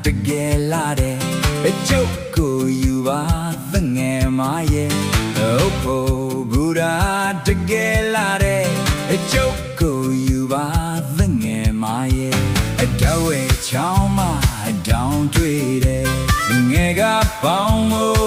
တကယ်လာတဲ့အကျုပ်ကိုယူပါသငယ်မရဲ့ဟုတ်ဖို့ဘူရာတကယ်လာတဲ့အကျုပ်ကိုယူပါသငယ်မရဲ့အတော်ဝဲချောင်းမအတောင်တွေ့တယ်ငယ်ကပေါင်းမို့